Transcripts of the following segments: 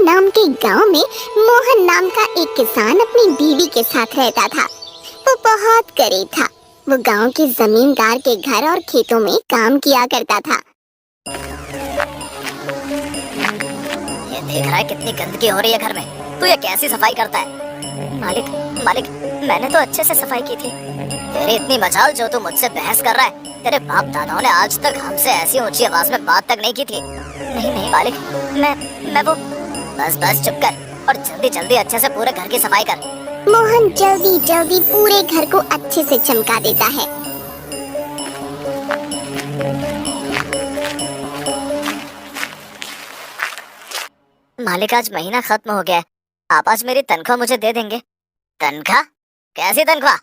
नाम के गांव में मोहन नाम का एक किसान अपनी बीवी के साथ रहता था। वो बहुत गरीब था। वो गांव के जमींदार के घर और खेतों में काम किया करता था। ये देख रहा है कितनी गंदगी हो रही है घर में। तू ये कैसी सफाई करता है? मालिक, मालिक, मैंने तो अच्छे से सफाई की थी। तेरी इतनी मजाल जो तू मुझसे बहस कर रहा है। तेरे बाप दादाओं ने आज तक हमसे ऐसी ऊंची आवाज में बात तक नहीं की थी। नहीं नहीं मालिक, मैं वो। बस बस चुप कर और जल्दी जल्दी अच्छे से पूरे घर की सफाई कर। मोहन जल्दी जल्दी पूरे घर को अच्छे से चमका देता है। मालिक, आज महीना खत्म हो गया है। आप आज मेरी तनख्वाह मुझे दे देंगे? तनख्वाह? कैसी तनख्वाह?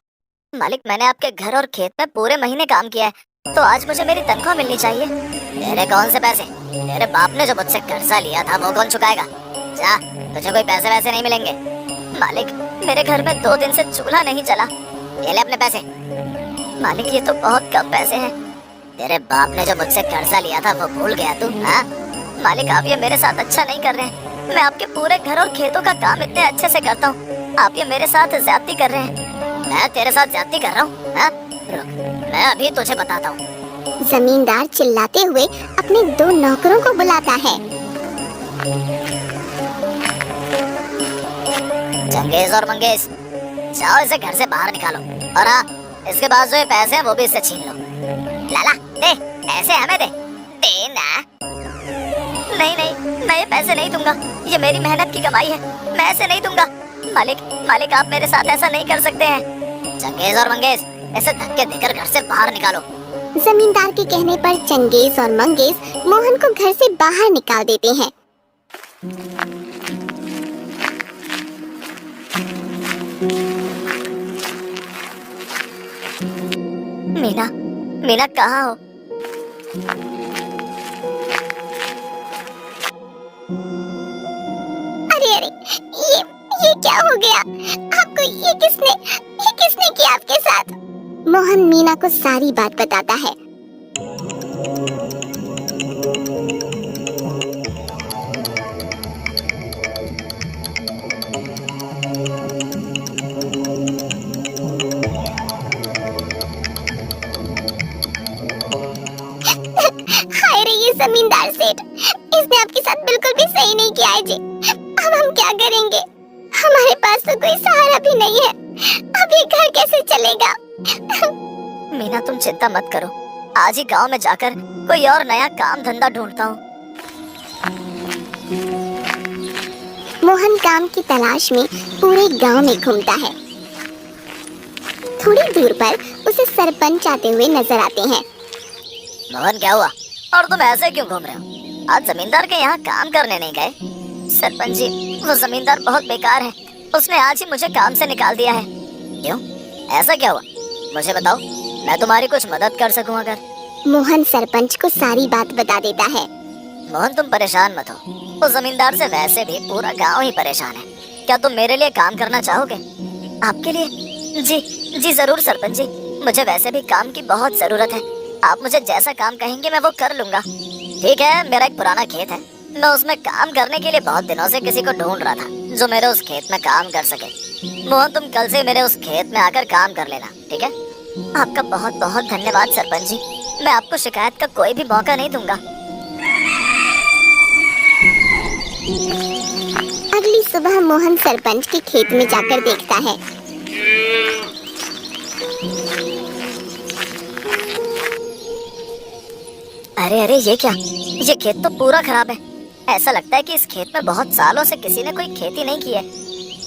मालिक, मैंने आपके घर और खेत में पूरे महीने काम किया है, तो आज मुझे मेरी तनख्वाह मिलनी चाहिए। तेरे कौन से पैसे? तेरे बाप ने जो मुझसे कर्जा लिया था वो कौन चुकाएगा? जा, तुझे कोई पैसे वैसे नहीं मिलेंगे। मालिक, मेरे घर में 2 दिन से चूल्हा नहीं चला। ये ले अपने पैसे। मालिक, ये तो बहुत कम पैसे हैं। तेरे बाप ने जो मुझसे कर्जा लिया था वो भूल गया तू? हाँ मालिक, आप ये मेरे साथ अच्छा नहीं कर रहे हैं। मैं आपके पूरे घर और खेतों का काम इतने अच्छे से करता हूँ, आप ये मेरे साथ ज्यादती कर रहे हैं। मैं तेरे साथ ज्यादती कर रहा हूँ? हाँ, रुक, मैं अभी तुझे बताता हूँ। जमींदार चिल्लाते हुए अपने 2 नौकरों को बुलाता है। चंगेज और मंगेज, जाओ इसे घर से बाहर निकालो, और हाँ, इसके बाद जो ये पैसे हैं वो भी इससे छीन लो। लाला दे, पैसे हमें दे। देना? नहीं नहीं, मैं ये पैसे नहीं दूंगा। ये मेरी मेहनत की कमाई है, मैं ऐसे नहीं दूंगा। मालिक, मालिक, आप मेरे साथ ऐसा नहीं कर सकते हैं। चंगेज और मंगेज, इसे धक्के देकर घर से बाहर निकालो। जमींदार के कहने पर चंगेज और मंगेज मोहन को घर से बाहर निकाल देते हैं। मीना, मीना कहाँ हो? अरे अरे, ये क्या हो गया? आपको ये किसने किया आपके साथ? मोहन मीना को सारी बात बताता है। हाय रे, ये जमींदार सेठ, इसने आपके साथ बिल्कुल भी सही नहीं किया है जी। अब हम क्या करेंगे? हमारे पास तो कोई सहारा भी नहीं है। अब ये घर कैसे चलेगा? मीना, तुम चिंता मत करो, आज ही गांव में जाकर कोई और नया काम धंधा ढूंढता हूँ। मोहन काम की तलाश में पूरे गांव में घूमता है। थोड़ी दूर पर उसे सरपंच आते हुए नजर आते हैं। मोहन, क्या हुआ? और तुम ऐसे क्यों घूम रहे हो? आज जमींदार के यहाँ काम करने नहीं गए? सरपंच जी, वो जमींदार बहुत बेकार है, उसने आज ही मुझे काम से निकाल दिया है। क्यों? ऐसा क्या हुआ? मुझे बताओ, मैं तुम्हारी कुछ मदद कर सकूं अगर। मोहन सरपंच को सारी बात बता देता है। मोहन, तुम परेशान मत हो, उस जमींदार से वैसे भी पूरा गांव ही परेशान है। क्या तुम मेरे लिए काम करना चाहोगे? आपके लिए? जी जी जरूर सरपंच जी, मुझे वैसे भी काम की बहुत जरूरत है। आप मुझे जैसा काम कहेंगे मैं वो कर लूंगा। ठीक है, मेरा एक पुराना खेत है, मैं उसमें काम करने के लिए बहुत दिनों से किसी को ढूंढ रहा था जो मेरे उस खेत में काम कर सके। मोहन, तुम कल से मेरे उस खेत में आकर काम कर लेना, ठीक है? आपका बहुत बहुत धन्यवाद सरपंच जी, मैं आपको शिकायत का कोई भी मौका नहीं दूंगा। अगली सुबह मोहन सरपंच के खेत में जाकर देखता है। अरे अरे, ये क्या? ये खेत तो पूरा खराब है। ऐसा लगता है कि इस खेत में बहुत सालों से किसी ने कोई खेती नहीं की है।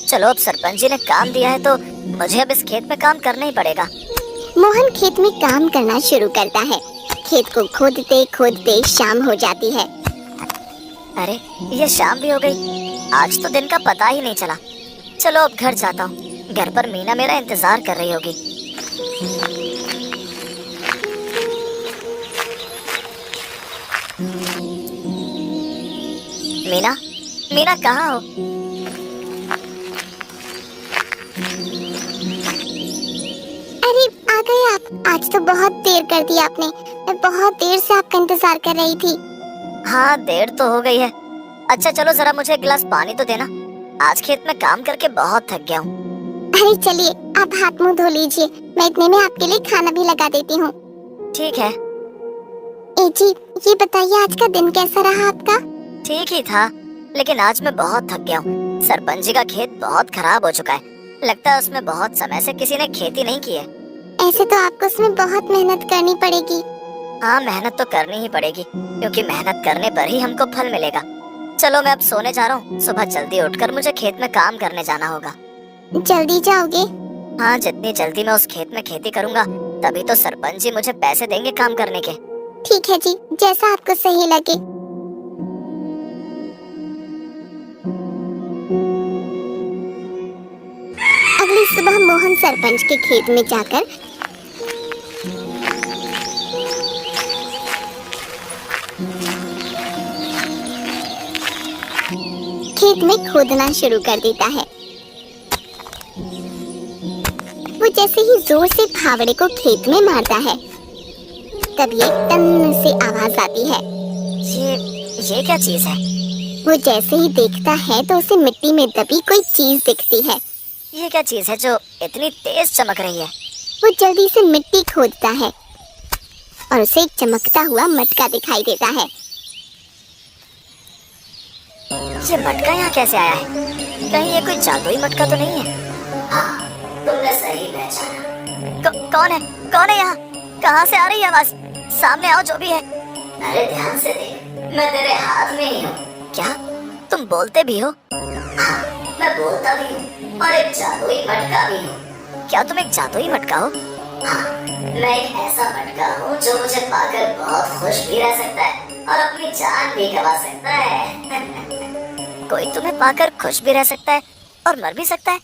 चलो, अब सरपंच जी ने काम दिया है तो मुझे अब इस खेत में काम करना ही पड़ेगा। मोहन खेत में काम करना शुरू करता है। खेत को खोदते खोदते शाम हो जाती है। अरे, ये शाम भी हो गई। आज तो दिन का पता ही नहीं चला। चलो अब घर जाता हूँ, घर पर मीना मेरा इंतजार कर रही होगी। मीना, मीना कहाँ हो? अरे आ गए आप। आज तो बहुत देर कर दी आपने। मैं बहुत देर से आपका इंतजार कर रही थी। हाँ, देर तो हो गई है। अच्छा चलो जरा मुझे एक गिलास पानी तो देना, आज खेत में काम करके बहुत थक गया हूँ। अरे चलिए, आप हाथ मुंह धो लीजिए, मैं इतने में आपके लिए खाना भी लगा देती हूँ। ठीक है। ए जी, ये बताइए आज का दिन कैसा रहा आपका? ठीक ही था, लेकिन आज मैं बहुत थक गया हूँ। सरपंच जी का खेत बहुत खराब हो चुका है, लगता है उसमें बहुत समय से किसी ने खेती नहीं की है। ऐसे तो आपको उसमें बहुत मेहनत करनी पड़ेगी। हाँ, मेहनत तो करनी ही पड़ेगी, क्योंकि मेहनत करने पर ही हमको फल मिलेगा। चलो मैं अब सोने जा रहा हूँ, सुबह जल्दी उठकर मुझे खेत में काम करने जाना होगा। जल्दी जाओगे? हाँ, जितनी जल्दी मैं उस खेत में खेती करूँगा तभी तो सरपंच जी मुझे पैसे देंगे काम करने के। ठीक है जी, जैसा आपको सही लगे। अगली सुबह मोहन सरपंच के खेत में जाकर खेत में खोदना शुरू कर देता है। वो जैसे ही जोर से फावड़े को खेत में मारता है, तब ये टन से आवाज आती है। ये क्या चीज है? वो जैसे ही देखता है तो उसे मिट्टी में दबी कोई चीज दिखती है। ये क्या चीज है जो इतनी तेज चमक रही है? वो जल्दी से मिट्टी खोदता है और उसे एक चमकता हुआ मटका दिखाई देता है। ये मटका यहाँ कैसे आया है? कहीं ये कोई जादुई मटका तो नहीं है? हाँ, तुमने सही पहचाना। कौन है? कौन है यहाँ? कहाँ से आ रही है आवाज? सामने आओ जो भी है। अरे ध्यान से देख, मैं तेरे हाथ में ही हूँ। क्या तुम बोलते भी हो? हाँ, मैं बोलता भी हूँ और एक जादुई मटका भी हूँ। क्या तुम एक जादुई मटका हो? हाँ, मैं एक ऐसा मटका हूँ जो मुझे पाकर बहुत खुश भी रह सकता है और अपनी जान भी गवा सकता है। कोई तुम्हें पाकर खुश भी रह सकता है और मर भी सकता है,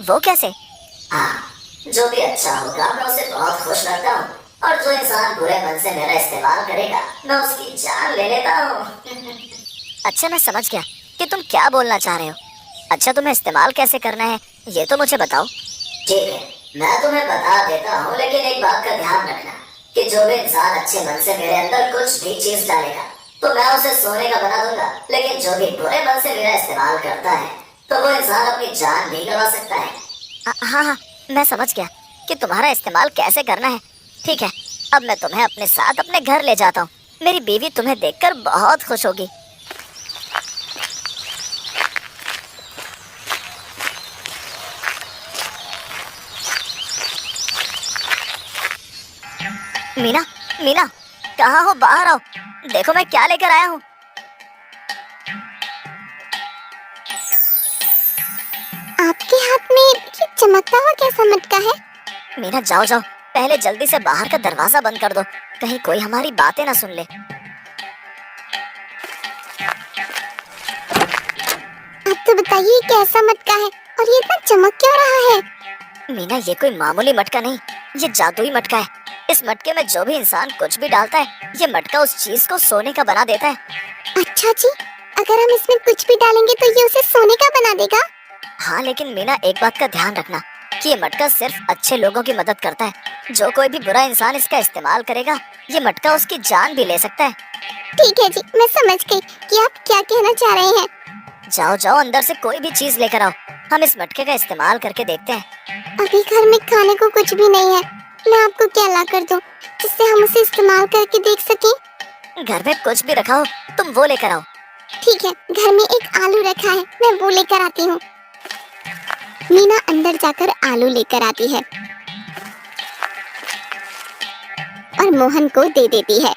वो कैसे? हाँ, जो भी अच्छा होगा मैं उसे बहुत खुश रखता हूँ, और जो इंसान बुरे मन से मेरा इस्तेमाल करेगा मैं उसकी जान ले लेता हूँ। अच्छा, मैं समझ गया कि तुम क्या बोलना चाह रहे हो। अच्छा, तुम्हें इस्तेमाल कैसे करना है ये तो मुझे बताओ। ठीक है, मैं तुम्हें बता देता हूँ, लेकिन एक बात का ध्यान रखना कि जो भी इंसान अच्छे मन से मेरे अंदर कुछ भी चीज डालेगा तो मैं उसे सोने का बना दूंगा, लेकिन जो भी बुरे मन से मेरा इस्तेमाल करता है तो वो इंसान अपनी जान भी गवा सकता है। हाँ हाँ, मैं समझ गया कि तुम्हारा इस्तेमाल कैसे करना है। ठीक है, अब मैं तुम्हें अपने साथ अपने घर ले जाता हूँ। मेरी बीवी तुम्हें देखकर बहुत खुश होगी। मीना, मीना, कहाँ हो? बाहर आओ, देखो मैं क्या लेकर आया हूँ। आपके हाथ में ये चमकता हुआ कैसा मटका है? मीना, जाओ जाओ, पहले जल्दी से बाहर का दरवाजा बंद कर दो, कहीं कोई हमारी बातें ना सुन ले। आप तो बताइए कैसा मटका है और ये इतना चमक क्यों रहा है? मीना, ये कोई मामूली मटका नहीं, ये जादुई मटका है। इस मटके में जो भी इंसान कुछ भी डालता है ये मटका उस चीज को सोने का बना देता है। अच्छा जी, अगर हम इसमें कुछ भी डालेंगे तो ये उसे सोने का बना देगा? हाँ, लेकिन मीना एक बात का ध्यान रखना कि ये मटका सिर्फ अच्छे लोगों की मदद करता है। जो कोई भी बुरा इंसान इसका इस्तेमाल करेगा ये मटका उसकी जान भी ले सकता है। ठीक है जी, मैं समझ गई कि आप क्या कहना चाह रहे हैं। जाओ जाओ, अंदर से कोई भी चीज लेकर आओ, हम इस मटके का इस्तेमाल करके देखते हैं। अभी घर में खाने को कुछ भी नहीं है, मैं आपको क्या ला कर दूं जिससे हम उसे इस्तेमाल करके देख सकें? घर में कुछ भी रखा हो तुम वो लेकर आओ। ठीक है, घर में एक आलू रखा है, मैं वो लेकर आती हूँ। मीना अंदर जाकर आलू लेकर आती है और मोहन को दे देती है।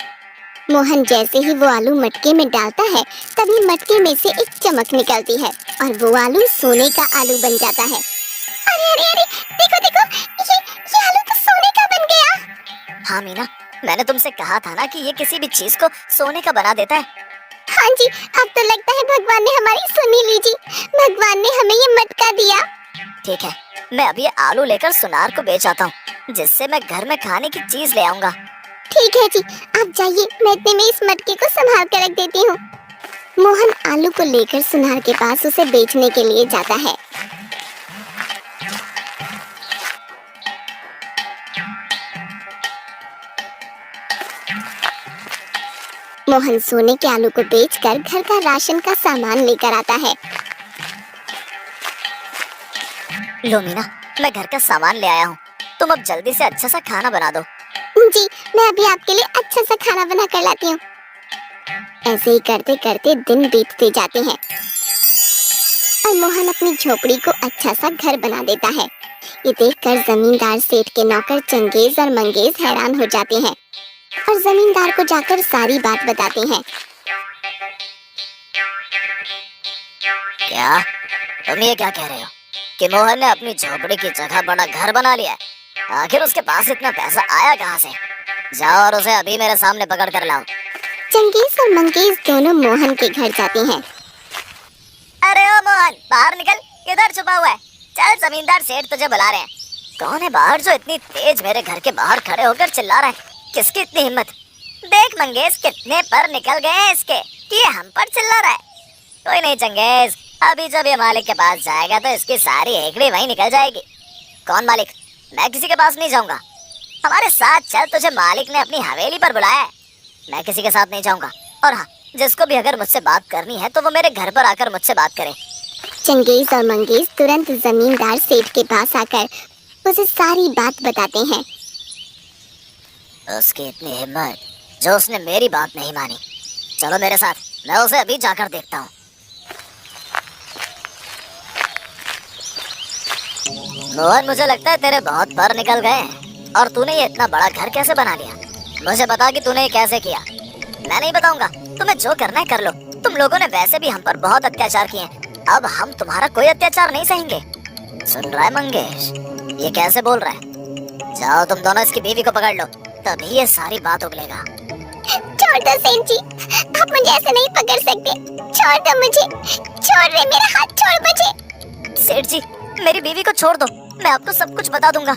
मोहन जैसे ही वो आलू मटके में डालता है तभी मटके में से एक चमक निकलती है और वो आलू सोने का आलू बन जाता है। अरे अरे अरे, देखो देखो, ये आलू तो सोने का बन गया। हाँ मीना, मैंने तुमसे कहा था ना कि ये किसी भी चीज को सोने का बना देता है। हाँ जी, अब तो लगता है भगवान ने हमारी सुनी लीजिए, भगवान ने हमें ये मटका दिया। ठीक है, मैं अब ये आलू लेकर सुनार को बेच आता हूँ, जिससे मैं घर में खाने की चीज ले आऊंगा। ठीक है जी, आप जाइए, मैं इतने में इस मटके को संभाल कर रख देती हूँ। मोहन आलू को लेकर सुनार के पास उसे बेचने के लिए जाता है। मोहन सोने के आलू को बेचकर घर का राशन का सामान लेकर आता है। लो मीना, मैं घर का सामान ले आया हूँ, तुम अब जल्दी से अच्छा सा खाना बना दो। जी, मैं अभी आपके लिए अच्छा सा खाना बना कर लाती हूँ। ऐसे ही करते करते दिन बीतते जाते हैं और मोहन अपनी झोपड़ी को अच्छा सा घर बना देता है। ये देखकर जमींदार सेठ के नौकर चंगेज और मंगेज हैरान हो जाते हैं और जमींदार को जाकर सारी बात बताते हैं। क्या तुम ये क्या कह रहे हो कि मोहन ने अपनी झोपड़ी की जगह बड़ा घर बना लिया है? आखिर उसके पास इतना पैसा आया कहाँ से? जाओ और उसे अभी मेरे सामने पकड़ कर लाओ। चंगेज और मंगेज दोनों मोहन के घर जाते हैं। अरे ओ मोहन, बाहर निकल, किधर छुपा हुआ है? चल, जमींदार सेठ तुझे बुला रहे हैं। कौन है बाहर जो इतनी तेज मेरे घर के बाहर खड़े होकर चिल्ला रहा है? किसकी इतनी हिम्मत? देख मंगेज, कितने पर निकल गए हैं इसके कि ये हम पर चिल्ला रहा है। कोई नहीं चंगेज, अभी जब ये मालिक के पास जाएगा तो इसकी सारी हेकड़ी वहीं निकल जाएगी। कौन मालिक? मैं किसी के पास नहीं जाऊंगा। हमारे साथ चल, तुझे मालिक ने अपनी हवेली पर बुलाया है। मैं किसी के साथ नहीं जाऊंगा। और हाँ, जिसको भी अगर मुझसे बात करनी है तो वो मेरे घर पर आकर मुझसे बात करे। चंगेज और मंगेज तुरंत जमींदार सेठ के पास आकर उसे सारी बात बताते हैं। उसकी इतनी हिम्मत जो उसने मेरी बात नहीं मानी। चलो मेरे साथ, मैं उसे अभी जाकर देखता हूँ। मोहन, मुझे लगता है तेरे बहुत पर निकल गए हैं और तूने ये इतना बड़ा घर कैसे बना लिया? मुझे बता कि तूने ये कैसे किया। मैं नहीं बताऊंगा, तुम्हें जो करना है कर लो। तुम लोगों ने वैसे भी हम पर बहुत अत्याचार किए हैं, अब हम तुम्हारा कोई अत्याचार नहीं सहेंगे। सुन रहा है मंगेश, ये कैसे बोल रहा है? जाओ तुम दोनों इसकी बीवी को पकड़ लो, तभी ये सारी बात उगलेगा। छोड़ दो सेठ जी, आप मुझे ऐसे नहीं पकड़ सकते। छोड़ दो मुझे, छोड़ रहे, मेरा हाथ छोड़ मुझे। सेठ जी, मेरी बीवी को छोड़ दो, मैं आपको सब कुछ बता दूंगा।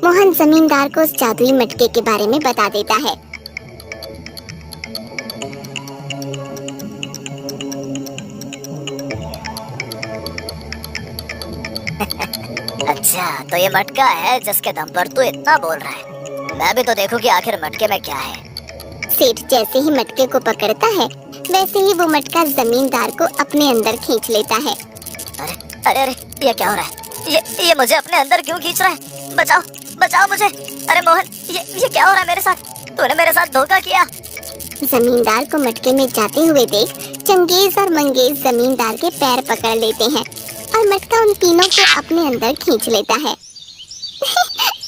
मोहन जमींदार को उस जादुई मटके के बारे में बता देता है। अच्छा, तो ये मटका है जिसके दम पर तू इतना बोल रहा है। मैं भी तो देखूं कि आखिर मटके में क्या है। सेठ जैसे ही मटके को पकड़ता है वैसे ही वो मटका जमींदार को अपने अंदर खींच लेता है। अरे अरे अरे, ये क्या हो रहा है? ये मुझे अपने अंदर क्यों खींच रहा है? बचाओ बचाओ मुझे। अरे मोहन, ये क्या हो रहा है मेरे साथ? तूने मेरे साथ धोखा किया। जमींदार को मटके में जाते हुए देख चंगेज और मंगेज जमींदार के पैर पकड़ लेते हैं और मटका उन तीनों को अपने अंदर खींच लेता है।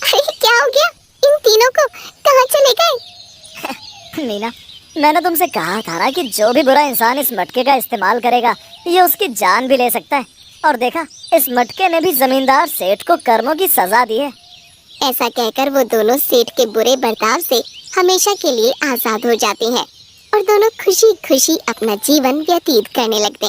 अरे क्या हो गया? इन तीनों को कहाँ चले गए? मीना, मैंने तुमसे कहा था ना कि जो भी बुरा इंसान इस मटके का इस्तेमाल करेगा ये उसकी जान भी ले सकता है। और देखा, इस मटके ने भी जमींदार सेठ को कर्मों की सजा दी है। ऐसा कहकर वो दोनों सेठ के बुरे बर्ताव से हमेशा के लिए आजाद हो जाते हैं और दोनों खुशी खुशी अपना जीवन व्यतीत करने लगते हैं।